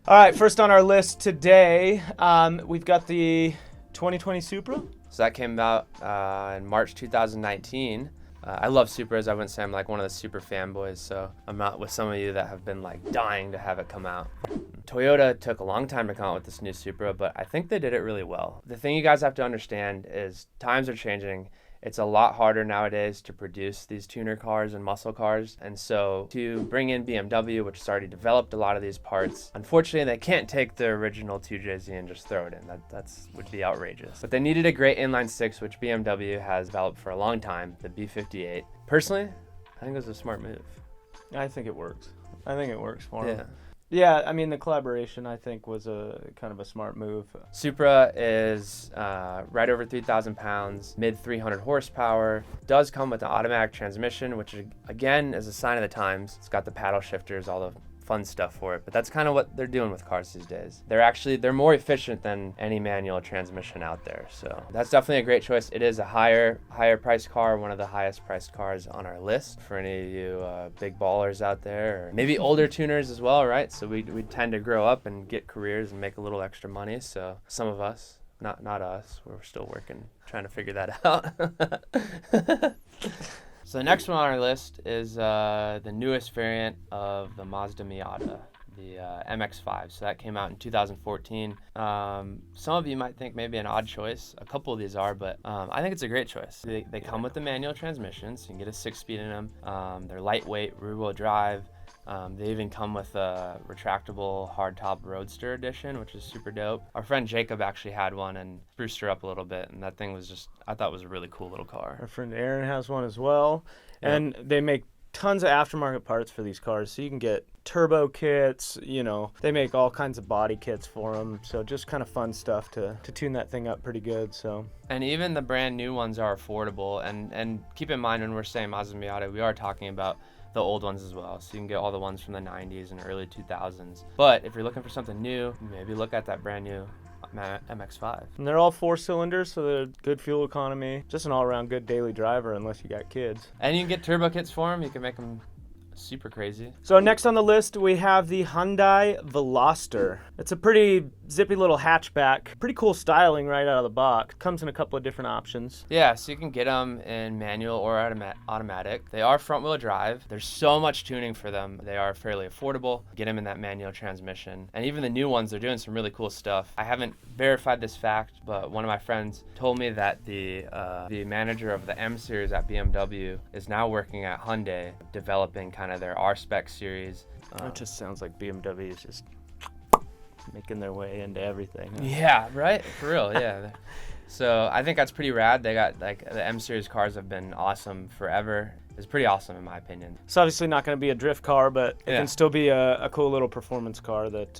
All right, first on our list today, we've got the 2020 Supra. So that came out in March 2019. I love Supras. I wouldn't say I'm like one of the super fanboys, so I'm not with some of you that have been like dying to have it come out. Toyota took a long time to come out with this new Supra, but I think they did it really well. The thing you guys have to understand is times are changing. It's a lot harder nowadays to produce these tuner cars and muscle cars. And so to bring in BMW, which has already developed a lot of these parts, unfortunately they can't take the original 2JZ and just throw it in. That's would be outrageous. But they needed a great inline six, which BMW has developed for a long time, the B58. Personally, I think it was a smart move. I think it works. I think it works for them. Yeah. Yeah, I mean, the collaboration, I think, was a kind of a smart move. Supra is right over 3,000 pounds, mid 300 horsepower. Does come with an automatic transmission, which again is a sign of the times. It's got the paddle shifters, all the fun stuff for it, but that's kind of what they're doing with cars these days. They're more efficient than any manual transmission out there, so that's definitely a great choice. It is a higher priced car, one of the highest priced cars on our list for any of you big ballers out there, or maybe older tuners as well, right? So we tend to grow up and get careers and make a little extra money. So some of us, not us, we're still working, trying to figure that out. So the next one on our list is the newest variant of the MAZDA MIATA, the MX-5. So that came out in 2014. Some of you might think maybe an odd choice. A couple of these are, but I think it's a great choice. They come with the manual transmissions. You can get a 6-speed in them. They're lightweight, rear-wheel drive. They even come with a retractable hardtop roadster edition, which is super dope. Our friend Jacob actually had one and spruced her up a little bit, and that thing was just, I thought it was a really cool little car. Our friend Aaron has one as well, and they make tons of aftermarket parts for these cars, so you can get turbo kits, they make all kinds of body kits for them, so just kind of fun stuff to tune that thing up pretty good. So, and even the brand new ones are affordable, and keep in mind when we're saying Mazda Miata, we are talking about the old ones as well, so you can get all the ones from the 90s and early 2000s. But if you're looking for something new, maybe look at that brand new MX-5. And they're all 4 cylinders, so they're good fuel economy, just an all-around good daily driver unless you got kids. And you can get turbo kits for them. You can make them super crazy. So next on the list we have the Hyundai VELOSTER. It's a pretty zippy little hatchback. Pretty cool styling right out of the box. Comes in a couple of different options. Yeah, so you can get them in manual or automatic. They are front wheel drive. There's so much tuning for them. They are fairly affordable. Get them in that manual transmission. And even the new ones, they're doing some really cool stuff. I haven't verified this fact, but one of my friends told me that the manager of the M series at BMW is now working at Hyundai, developing kind of their R-Spec series. It just sounds like BMW is just making their way into everything. Yeah, right? For real, yeah. So I think that's pretty rad. They got, like, the M series cars have been awesome forever. It's pretty awesome in my opinion. It's obviously not going to be a drift car, but it can still be a cool little performance car that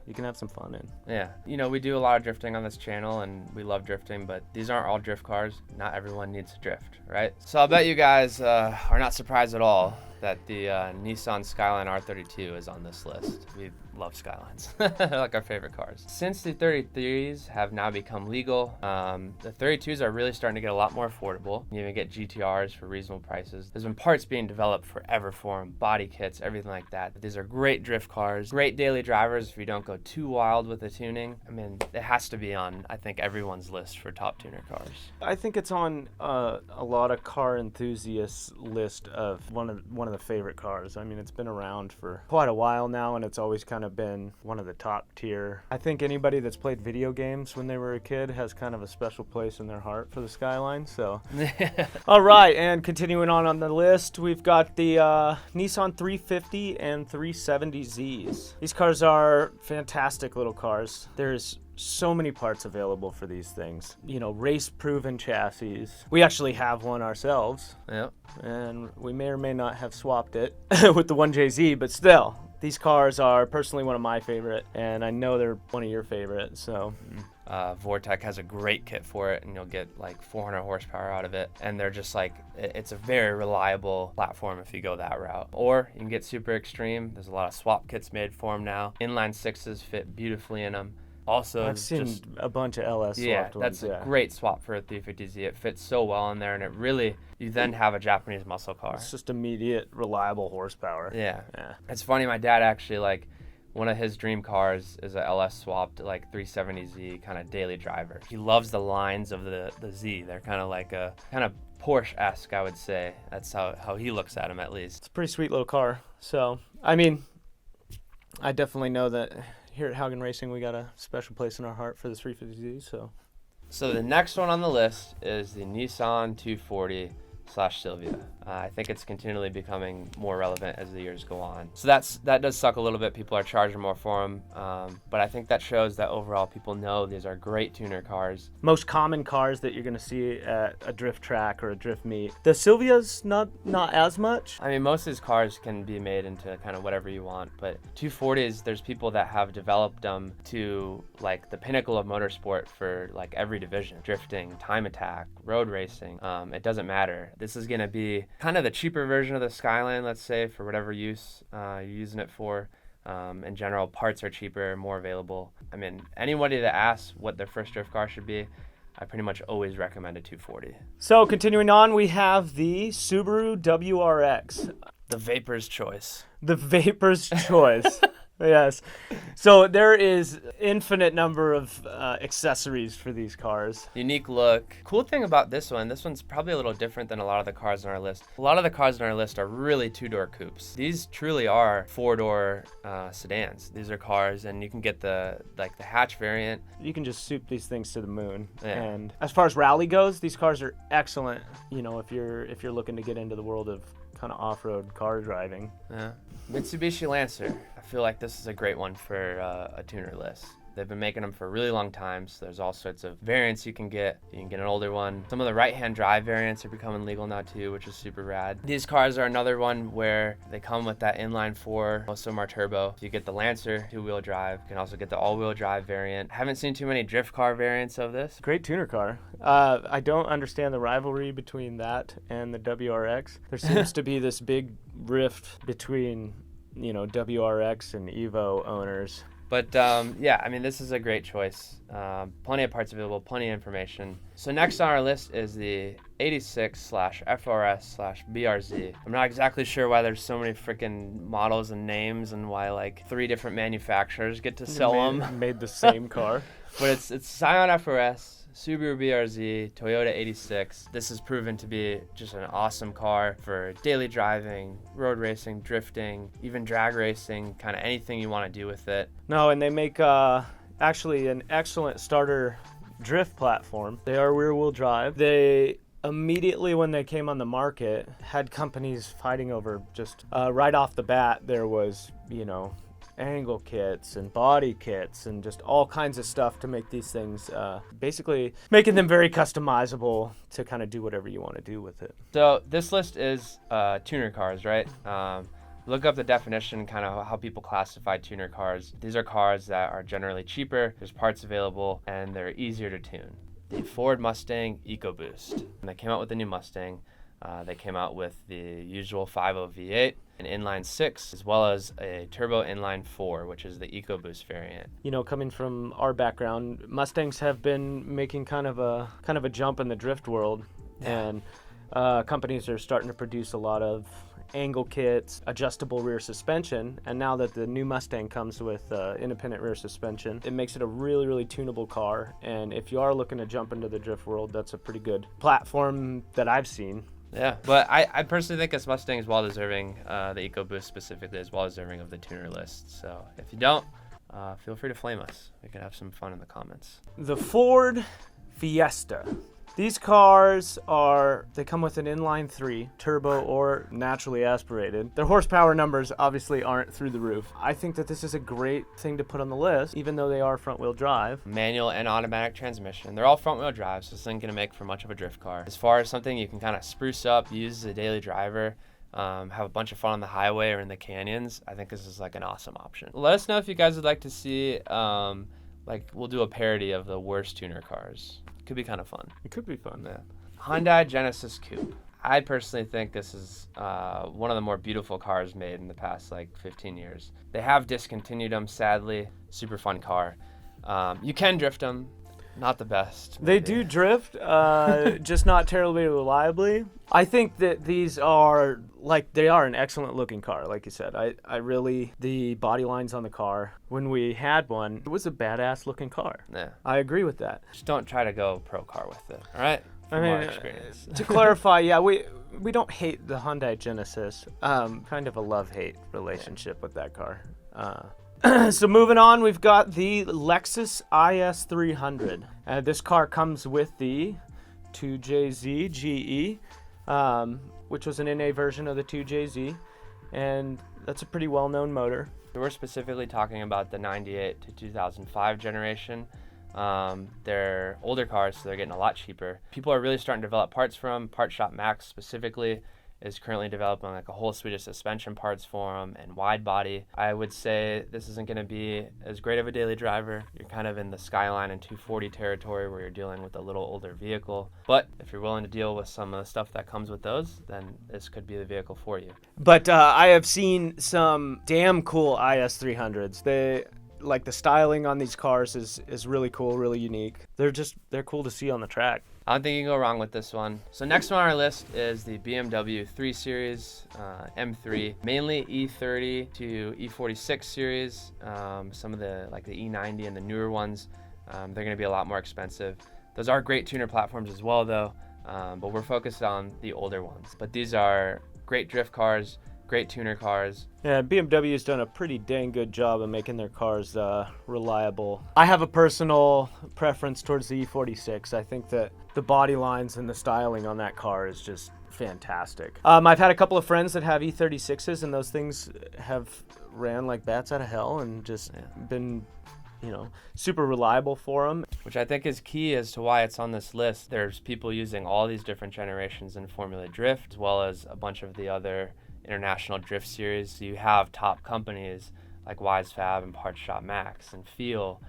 you can have some fun in. Yeah, we do a lot of drifting on this channel and we love drifting, but these aren't all drift cars. Not everyone needs to drift, right? So I'll bet you guys are not surprised at all that the Nissan SKYLINE R32 is on this list. We love Skylines. They're like our favorite cars. Since the 33s have now become legal, the 32s are really starting to get a lot more affordable. You even get GTRs for reasonable prices. There's been parts being developed forever for them, body kits, everything like that. But these are great drift cars, great daily drivers if you don't go too wild with the tuning. I mean, it has to be on, I think, everyone's list for top tuner cars. I think it's on a lot of car enthusiasts' list of one of the favorite cars. I mean, it's been around for quite a while now, and it's always kind of been one of the top tier. I think anybody that's played video games when they were a kid has kind of a special place in their heart for the Skyline. So, all right, and continuing on the list, we've got the Nissan 350 and 370Zs. These cars are fantastic little cars. There's so many parts available for these things. Race-proven chassis. We actually have one ourselves. Yep. And we may or may not have swapped it with the 1JZ, but still, these cars are personally one of my favorite, and I know they're one of your favorite, so. Vortec has a great kit for it, and you'll get like 400 horsepower out of it, and they're just like, it's a very reliable platform if you go that route. Or you can get super extreme. There's a lot of swap kits made for them now. Inline sixes fit beautifully in them. Also, I've seen a bunch of LS swapped ones. That's a great swap for a 350Z. It fits so well in there, and it really, you then have a Japanese muscle car. It's just immediate, reliable horsepower. Yeah. It's funny, my dad actually, One of his dream cars is a LS swapped like 370Z kind of daily driver. He loves the lines of the Z. They're kind of like a kind of Porsche-esque, I would say. That's how he looks at them, at least. It's a pretty sweet little car. So, I mean, I definitely know that here at Haugen Racing, we got a special place in our heart for the 350Z. So the next one on the list is the Nissan 240/Silvia. I think it's continually becoming more relevant as the years go on. So that does suck a little bit. People are charging more for them, but I think that shows that overall people know these are great tuner cars. Most common cars that you're going to see at a drift track or a drift meet. The Silvia's not as much. I mean, most of these cars can be made into kind of whatever you want, but 240s, there's people that have developed them to like the pinnacle of motorsport for like every division. Drifting, time attack, road racing, it doesn't matter. This is going to be kind of the cheaper version of the SKYLINE, let's say, for whatever use you're using it for. In general, parts are cheaper, more available. I mean, anybody that asks what their first drift car should be, I pretty much always recommend a 240. So continuing on, we have the Subaru WRX. The Vapor's choice. The Vapor's choice. Yes. So there is infinite number of accessories for these cars. Unique look. Cool thing about this one's probably a little different than a lot of the cars on our list. A lot of the cars on our list are really two-door coupes. These truly are four-door sedans. These are cars, and you can get the hatch variant. You can just soup these things to the moon. Yeah. And as far as rally goes, these cars are excellent. You know, if you're looking to get into the world of kind of off-road car driving. Yeah. Mitsubishi Lancer. I feel like this is a great one for a tuner list. They've been making them for a really long time, so there's all sorts of variants you can get. You can get an older one. Some of the right-hand drive variants are becoming legal now too, which is super rad. These cars are another one where they come with that inline 4. Most of them are turbo. You get the Lancer 2-wheel drive. You can also get the all-wheel drive variant. Haven't seen too many drift car variants of this. Great tuner car. I don't understand the rivalry between that and the WRX. There seems to be this big rift between, you know, WRX and Evo owners. But yeah, I mean, this is a great choice. Plenty of parts available, plenty of information. So next on our list is the 86/FRS/BRZ. I'm not exactly sure why there's so many freaking models and names and why like 3 different manufacturers get to sell them. Made the same car. But it's SCION FRS, Subaru BRZ, Toyota 86. This has proven to be just an awesome car for daily driving, road racing, drifting, even drag racing, kind of anything you want to do with it. No, and they make actually an excellent starter drift platform. They are rear-wheel drive. They immediately when they came on the market had companies fighting over just right off the bat. There was, you know, angle kits and body kits and just all kinds of stuff to make these things, basically making them very customizable to kind of do whatever you want to do with it. So this list is tuner cars, right? Look up the definition, kind of how people classify tuner cars. These are cars that are generally cheaper, there's parts available, and they're easier to tune. The Ford Mustang EcoBoost. When they came out with the new Mustang, they came out with the usual 5.0 V8, an inline 6, as well as a turbo inline 4, which is the EcoBoost variant. You know, coming from our background, Mustangs have been making kind of a jump in the drift world, and companies are starting to produce a lot of angle kits, adjustable rear suspension, and now that the new Mustang comes with independent rear suspension, it makes it a really, really tunable car. And if you are looking to jump into the drift world, that's a pretty good platform that I've seen. Yeah, but I personally think this Mustang is well deserving, the EcoBoost specifically is well deserving of the tuner list. So if you don't, feel free to flame us. We could have some fun in the comments. The Ford Fiesta. These cars they come with an inline 3, turbo or naturally aspirated. Their horsepower numbers obviously aren't through the roof. I think that this is a great thing to put on the list, even though they are front wheel drive. Manual and automatic transmission. They're all front wheel drive, so this isn't gonna make for much of a drift car. As far as something you can kind of spruce up, use as a daily driver, have a bunch of fun on the highway or in the canyons, I think this is like an awesome option. Let us know if you guys would like to see, we'll do a parody of the worst tuner cars. Could be kind of fun. It could be fun. Yeah. Hyundai Genesis Coupe. I personally think this is one of the more beautiful cars made in the past 15 years. They have discontinued them, sadly. Super fun car. You can drift them. Not the best. They maybe. do drift, just not terribly reliably. I think that these are, like, they are an excellent looking car, like you said. I really, the body lines on the car, when we had one, it was a badass looking car. Yeah. I agree with that. Just don't try to go pro car with it, all right? From our experience. To clarify, yeah, we don't hate the Hyundai Genesis. Kind of a love-hate relationship with that car. So moving on, we've got the Lexus IS300. This car comes with the 2JZ GE, which was an NA version of the 2JZ, and that's a pretty well-known motor. We're specifically talking about the 98 to 2005 generation. They're older cars, so they're getting a lot cheaper. People are really starting to develop parts for them. Part Shop Max specifically is currently developing like a whole suite of suspension parts for them and wide body. I would say this isn't going to be as great of a daily driver. You're kind of in the Skyline and 240 territory where you're dealing with a little older vehicle. But if you're willing to deal with some of the stuff that comes with those, then this could be the vehicle for you. But I have seen some damn cool IS300s. Like the styling on these cars is really cool, really unique. They're cool to see on the track. I don't think you can go wrong with this one. So next on our list is the BMW 3 Series M3, mainly E30 to E46 series. Some of the like the E90 and the newer ones, they're going to be a lot more expensive. Those are great tuner platforms as well, though. But we're focused on the older ones. But these are great drift cars, great tuner cars. Yeah, BMW's done a pretty dang good job of making their cars reliable. I have a personal preference towards the E46. I think that the body lines and the styling on that car is just fantastic. I've had a couple of friends that have E36s, and those things have ran like bats out of hell and just been, super reliable for them. Which I think is key as to why it's on this list. There's people using all these different generations in Formula Drift, as well as a bunch of the other international drift series. So you have top companies like WiseFab and Parts Shop Max and Feel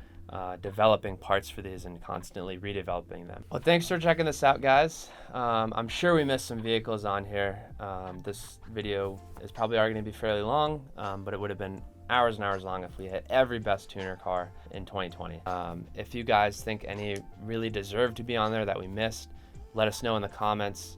developing parts for these and constantly redeveloping them. Well, thanks for checking this out, guys. I'm sure we missed some vehicles on here. This video is probably already going to be fairly long, but it would have been hours and hours long if we hit every best tuner car in 2020. If you guys think any really deserve to be on there that we missed, let us know in the comments.